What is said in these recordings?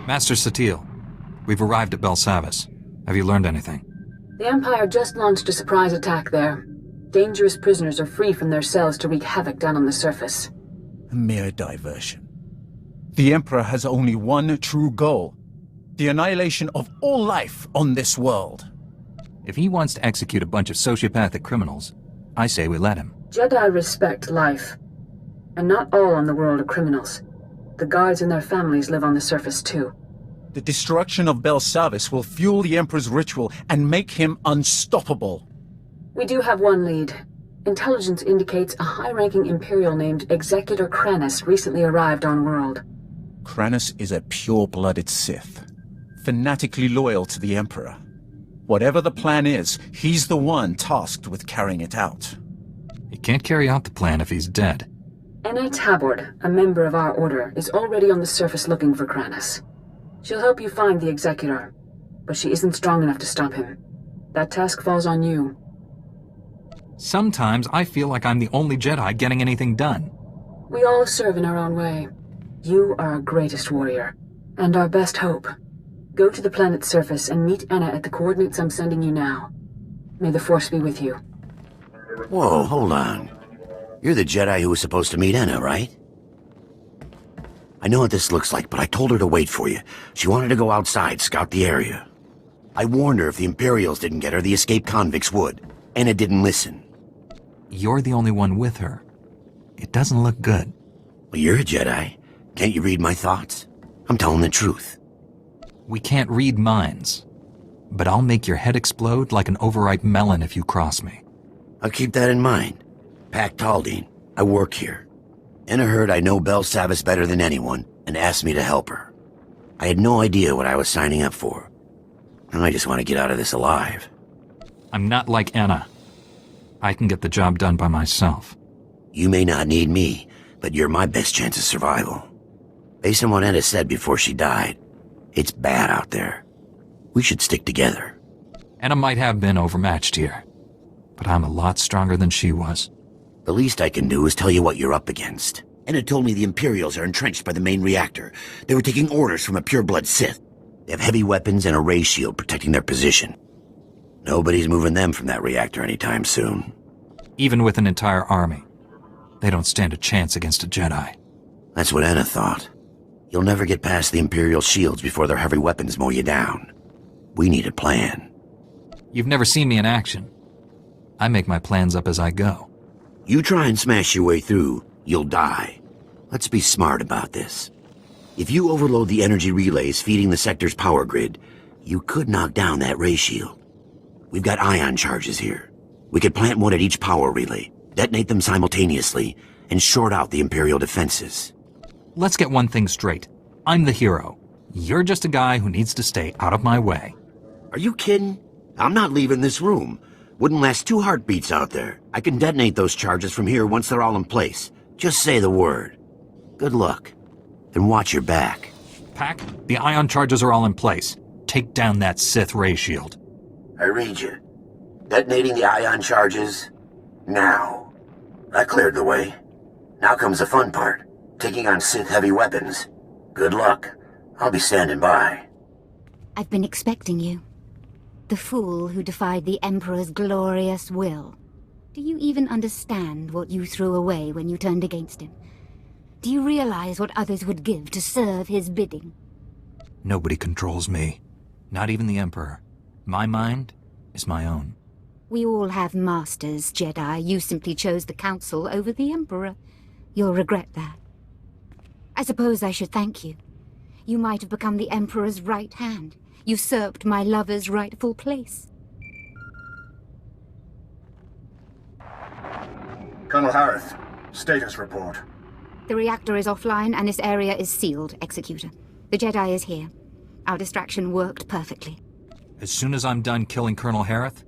Master Satil, we've arrived at Belsavis. Have you learned anything? The Empire just launched a surprise attack there. Dangerous prisoners are free from their cells to wreak havoc down on the surface. A mere diversion. The Emperor has only one true goal: the annihilation of all life on this world. If he wants to execute a bunch of sociopathic criminals, I say we let him. Jedi respect life. And not all on the world are criminals. The guards and their families live on the surface too. The destruction of Belsavis will fuel the Emperor's ritual and make him unstoppable. We do have one lead. Intelligence indicates a high-ranking Imperial named Executor Kranis recently arrived on world. Kranis is a pure-blooded Sith, fanatically loyal to the Emperor. Whatever the plan is, he's the one tasked with carrying it out. He can't carry out the plan if he's dead. Anna Tabord, a member of our order, is already on the surface looking for Kranis. She'll help you find the Executor, but she isn't strong enough to stop him. That task falls on you. Sometimes I feel like I'm the only Jedi getting anything done. We all serve in our own way. You are our greatest warrior, and our best hope. Go to the planet's surface and meet Anna at the coordinates I'm sending you now. May the Force be with you. Whoa, hold on. You're the Jedi who was supposed to meet Anna, right? I know what this looks like, but I told her to wait for you. She wanted to go outside, scout the area. I warned her if the Imperials didn't get her, the escaped convicts would. Anna didn't listen. You're the only one with her. It doesn't look good. Well, you're a Jedi. Can't you read my thoughts? I'm telling the truth. We can't read minds. But I'll make your head explode like an overripe melon if you cross me. I'll keep that in mind. Pac Taldine, I work here. Anna heard I know Belsavis better than anyone and asked me to help her. I had no idea what I was signing up for. I just want to get out of this alive. I'm not like Anna. I can get the job done by myself. You may not need me, but you're my best chance of survival. Based on what Anna said before she died, it's bad out there. We should stick together. Anna might have been overmatched here, but I'm a lot stronger than she was. The least I can do is tell you what you're up against. Anna told me the Imperials are entrenched by the main reactor. They were taking orders from a pureblood Sith. They have heavy weapons and a ray shield protecting their position. Nobody's moving them from that reactor anytime soon. Even with an entire army, they don't stand a chance against a Jedi. That's what Anna thought. You'll never get past the Imperial shields before their heavy weapons mow you down. We need a plan. You've never seen me in action. I make my plans up as I go. You try and smash your way through, you'll die. Let's be smart about this. If you overload the energy relays feeding the sector's power grid, you could knock down that ray shield. We've got ion charges here. We could plant one at each power relay, detonate them simultaneously, and short out the Imperial defenses. Let's get one thing straight. I'm the hero. You're just a guy who needs to stay out of my way. Are you kidding? I'm not leaving this room. Wouldn't last 2 heartbeats out there. I can detonate those charges from here once they're all in place. Just say the word. Good luck. And watch your back. Pac, the ion charges are all in place. Take down that Sith ray shield. I read you. Detonating the ion charges now. I cleared the way. Now comes the fun part. Taking on Sith heavy weapons. Good luck. I'll be standing by. I've been expecting you. The fool who defied the Emperor's glorious will. Do you even understand what you threw away when you turned against him? Do you realize what others would give to serve his bidding? Nobody controls me. Not even the Emperor. My mind is my own. We all have masters, Jedi. You simply chose the Council over the Emperor. You'll regret that. I suppose I should thank you. You might have become the Emperor's right hand. Usurped my lover's rightful place. Colonel Harith, status report. The reactor is offline and this area is sealed, Executor. The Jedi is here. Our distraction worked perfectly. As soon as I'm done killing Colonel Harith,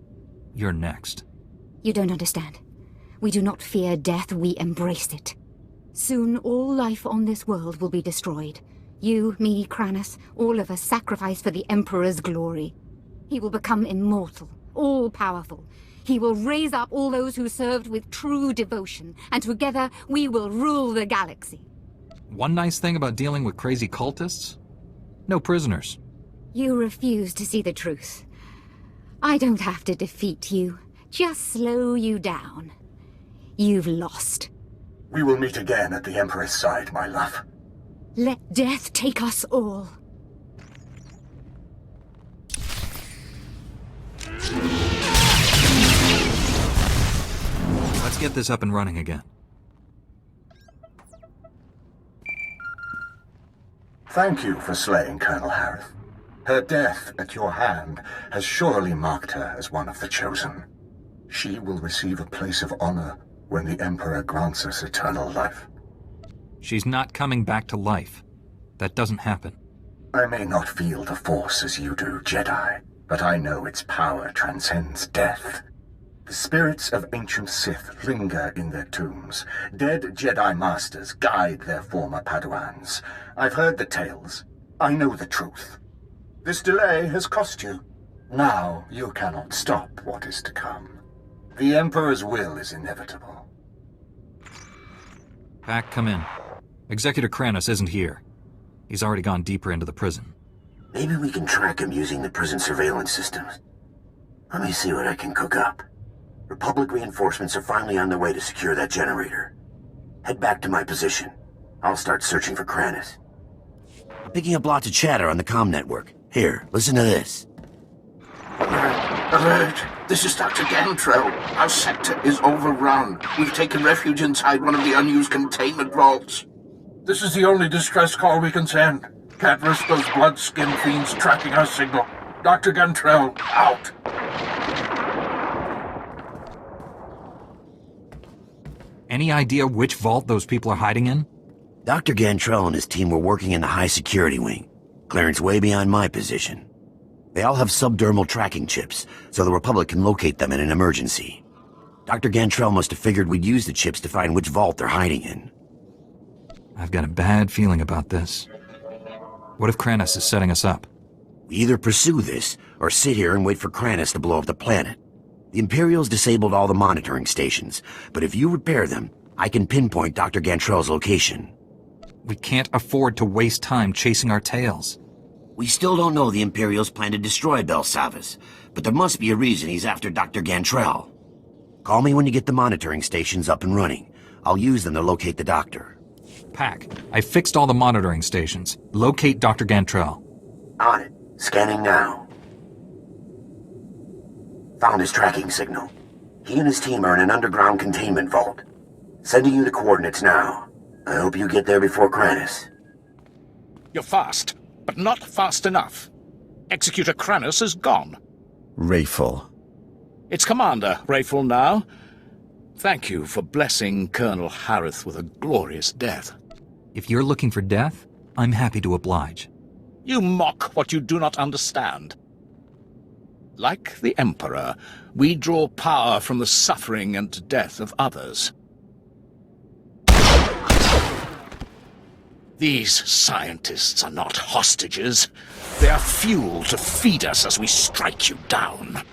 you're next. You don't understand. We do not fear death, we embrace it. Soon all life on this world will be destroyed. You, me, Kranis, all of us sacrificed for the Emperor's glory. He will become immortal, all-powerful. He will raise up all those who served with true devotion, and together we will rule the galaxy. One nice thing about dealing with crazy cultists? No prisoners. You refuse to see the truth. I don't have to defeat you, just slow you down. You've lost. We will meet again at the Emperor's side, my love. Let death take us all. Let's get this up and running again. Thank you for slaying Colonel Harith. Her death at your hand has surely marked her as one of the chosen. She will receive a place of honor when the Emperor grants us eternal life. She's not coming back to life. That doesn't happen. I may not feel the Force as you do, Jedi, but I know its power transcends death. The spirits of ancient Sith linger in their tombs. Dead Jedi Masters guide their former Padawans. I've heard the tales. I know the truth. This delay has cost you. Now you cannot stop what is to come. The Emperor's will is inevitable. Pack, come in. Executor Kranis isn't here. He's already gone deeper into the prison. Maybe we can track him using the prison surveillance systems. Let me see what I can cook up. Republic reinforcements are finally on their way to secure that generator. Head back to my position. I'll start searching for Kranis. I'm picking up lots of chatter on the comm network. Here, listen to this. Alert! This is Dr. Gantrell. Our sector is overrun. We've taken refuge inside one of the unused containment vaults. This is the only distress call we can send. Can't risk those blood-skin fiends tracking our signal. Dr. Gantrell, out! Any idea which vault those people are hiding in? Dr. Gantrell and his team were working in the high-security wing. Clearance way beyond my position. They all have subdermal tracking chips, so the Republic can locate them in an emergency. Dr. Gantrell must have figured we'd use the chips to find which vault they're hiding in. I've got a bad feeling about this. What if Kranis is setting us up? We either pursue this, or sit here and wait for Kranis to blow up the planet. The Imperials disabled all the monitoring stations, but if you repair them, I can pinpoint Dr. Gantrell's location. We can't afford to waste time chasing our tails. We still don't know the Imperials plan to destroy Belsavis, but there must be a reason he's after Dr. Gantrell. Call me when you get the monitoring stations up and running. I'll use them to locate the doctor. Pack, I fixed all the monitoring stations. Locate Dr. Gantrell. On it. Scanning now. Found his tracking signal. He and his team are in an underground containment vault. Sending you the coordinates now. I hope you get there before Kranis. You're fast, but not fast enough. Executor Kranis is gone. Rayful. It's Commander Rayful now. Thank you for blessing Colonel Harith with a glorious death. If you're looking for death, I'm happy to oblige. You mock what you do not understand. Like the Emperor, we draw power from the suffering and death of others. These scientists are not hostages. They are fuel to feed us as we strike you down.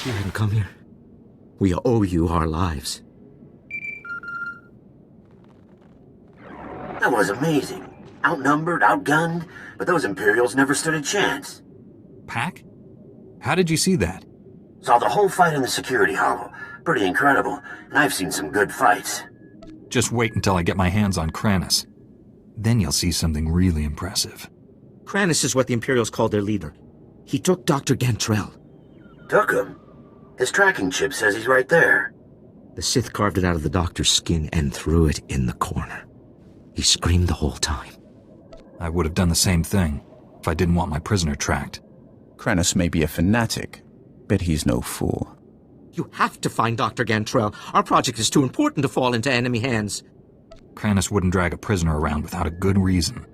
You didn't come here. We owe you our lives. That was amazing. Outnumbered, outgunned, but those Imperials never stood a chance. Pack? How did you see that? Saw the whole fight in the security hollow. Pretty incredible, and I've seen some good fights. Just wait until I get my hands on Kranis. Then you'll see something really impressive. Kranis is what the Imperials called their leader. He took Dr. Gantrell. Took him? His tracking chip says he's right there. The Sith carved it out of the doctor's skin and threw it in the corner. He screamed the whole time. I would have done the same thing if I didn't want my prisoner tracked. Kranis may be a fanatic, but he's no fool. You have to find Dr. Gantrell. Our project is too important to fall into enemy hands. Kranis wouldn't drag a prisoner around without a good reason.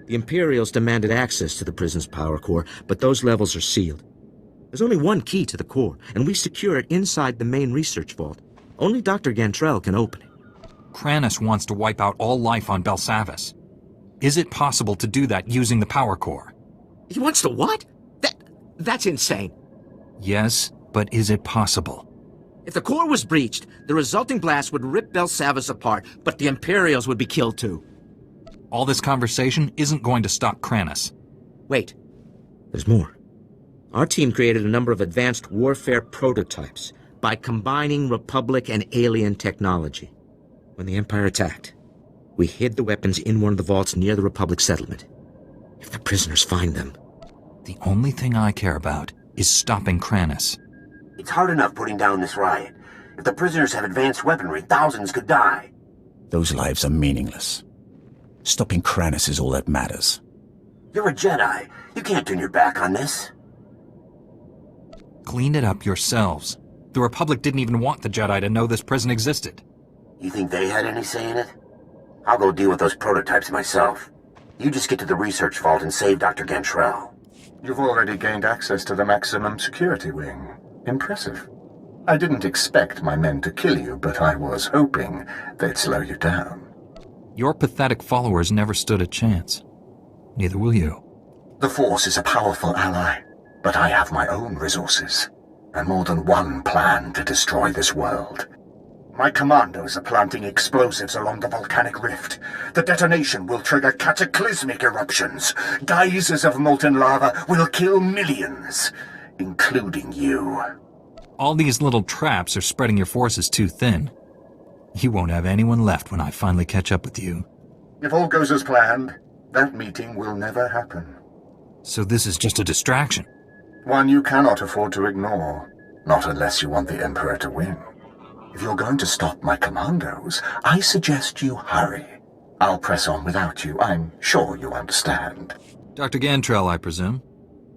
The Imperials demanded access to the prison's power core, but those levels are sealed. There's only one key to the core, and we secure it inside the main research vault. Only Dr. Gantrell can open it. Kranis wants to wipe out all life on Belsavis. Is it possible to do that using the power core? He wants to what? That's insane. Yes, but is it possible? If the core was breached, the resulting blast would rip Belsavis apart, but the Imperials would be killed too. All this conversation isn't going to stop Kranis. Wait. There's more. Our team created a number of advanced warfare prototypes by combining Republic and alien technology. When the Empire attacked, we hid the weapons in one of the vaults near the Republic settlement. If the prisoners find them... The only thing I care about is stopping Kranis. It's hard enough putting down this riot. If the prisoners have advanced weaponry, thousands could die. Those lives are meaningless. Stopping Kranis is all that matters. You're a Jedi. You can't turn your back on this. Clean it up yourselves. The Republic didn't even want the Jedi to know this prison existed. You think they had any say in it? I'll go deal with those prototypes myself. You just get to the research vault and save Dr. Gantrell. You've already gained access to the maximum security wing. Impressive. I didn't expect my men to kill you, but I was hoping they'd slow you down. Your pathetic followers never stood a chance. Neither will you. The Force is a powerful ally, but I have my own resources, and more than one plan to destroy this world. My commandos are planting explosives along the volcanic rift. The detonation will trigger cataclysmic eruptions. Geysers of molten lava will kill millions, including you. All these little traps are spreading your forces too thin. You won't have anyone left when I finally catch up with you. If all goes as planned, that meeting will never happen. So this is just a distraction? One you cannot afford to ignore, not unless you want the Emperor to win. If you're going to stop my commandos, I suggest you hurry. I'll press on without you. I'm sure you understand. Dr. Gantrell, I presume?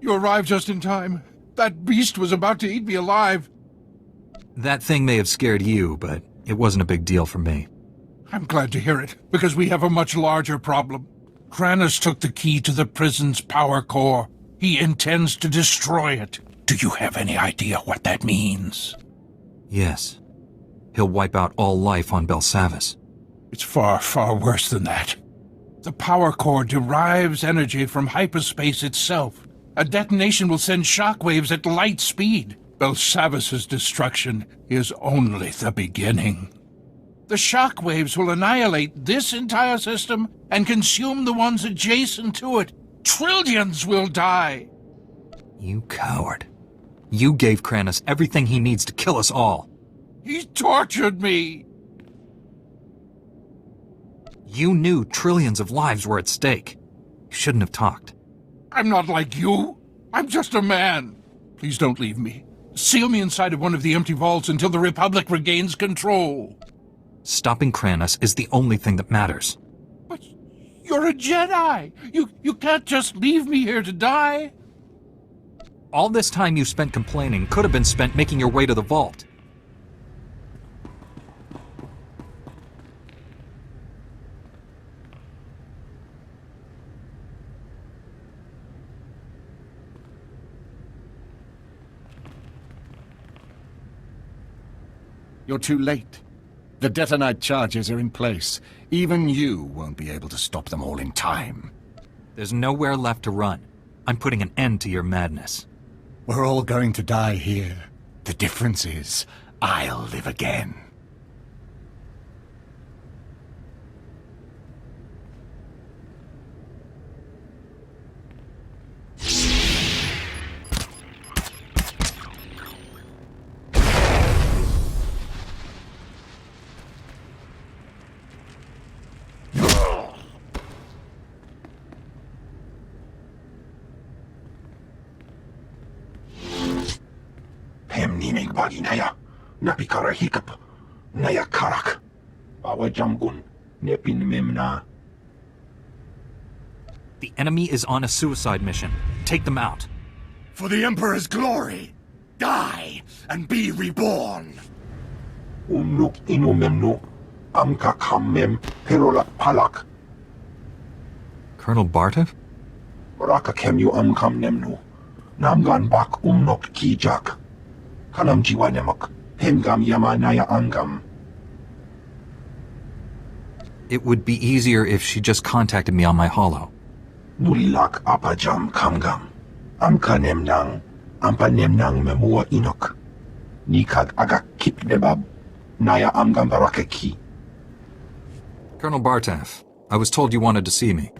You arrived just in time. That beast was about to eat me alive. That thing may have scared you, but it wasn't a big deal for me. I'm glad to hear it, because we have a much larger problem. Kranis took the key to the prison's power core. He intends to destroy it. Do you have any idea what that means? Yes. He'll wipe out all life on Belsavis. It's far, far worse than that. The power core derives energy from hyperspace itself. A detonation will send shockwaves at light speed. Belsavis's destruction is only the beginning. The shockwaves will annihilate this entire system and consume the ones adjacent to it. Trillions will die. You coward. You gave Kranis everything he needs to kill us all. He tortured me. You knew trillions of lives were at stake. You shouldn't have talked. I'm not like you. I'm just a man. Please don't leave me. Seal me inside of one of the empty vaults until the Republic regains control. Stopping Kranis is the only thing that matters. But you're a Jedi. You can't just leave me here to die. All this time you spent complaining could have been spent making your way to the vault. You're too late. The detonite charges are in place. Even you won't be able to stop them all in time. There's nowhere left to run. I'm putting an end to your madness. We're all going to die here. The difference is, I'll live again. Hemninig baginaya, napikara hikap, naya karak, awajamgun, nepin memna. The enemy is on a suicide mission. Take them out. For the Emperor's glory, die and be reborn. Umnuk inumemnu, amka kammem, perolak palak. Colonel Bartov? Raka kemyu amkam nemnu, namgan bak umnok kijak. Kanam jiwa nemak, hemgam yama naya angam. It would be easier if she just contacted me on my holo. Nulilak apajam kamgam. Amka nemnang. Ampa nemnang memua inok. Nikag agak kip debab. Naya amgam barakeki. Colonel Bartaff, I was told you wanted to see me.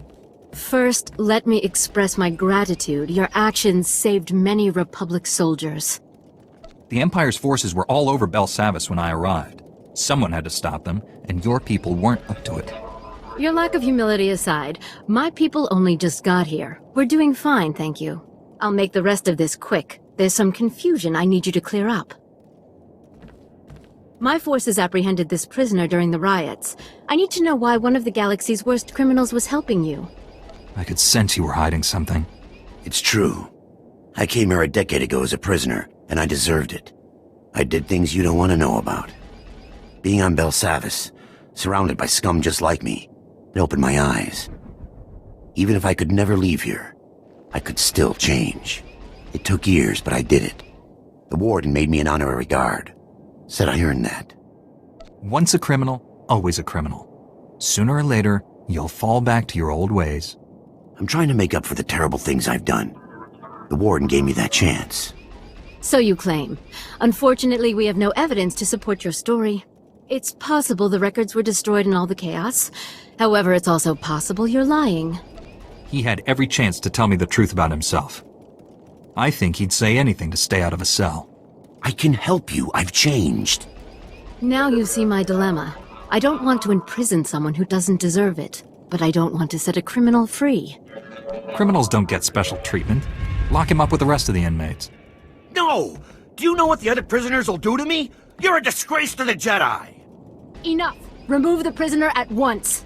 First, let me express my gratitude. Your actions saved many Republic soldiers. The Empire's forces were all over Belsavis when I arrived. Someone had to stop them, and your people weren't up to it. Your lack of humility aside, my people only just got here. We're doing fine, thank you. I'll make the rest of this quick. There's some confusion I need you to clear up. My forces apprehended this prisoner during the riots. I need to know why one of the galaxy's worst criminals was helping you. I could sense you were hiding something. It's true. I came here a decade ago as a prisoner, and I deserved it. I did things you don't want to know about. Being on Belsavis, surrounded by scum just like me, it opened my eyes. Even if I could never leave here, I could still change. It took years, but I did it. The warden made me an honorary guard. Said I earned that. Once a criminal, always a criminal. Sooner or later, you'll fall back to your old ways. I'm trying to make up for the terrible things I've done. The warden gave me that chance. So you claim. Unfortunately, we have no evidence to support your story. It's possible the records were destroyed in all the chaos. However, it's also possible you're lying. He had every chance to tell me the truth about himself. I think he'd say anything to stay out of a cell. I can help you. I've changed. Now you see my dilemma. I don't want to imprison someone who doesn't deserve it, but I don't want to set a criminal free. Criminals don't get special treatment. Lock him up with the rest of the inmates. No! Do you know what the other prisoners will do to me? You're a disgrace to the Jedi! Enough! Remove the prisoner at once!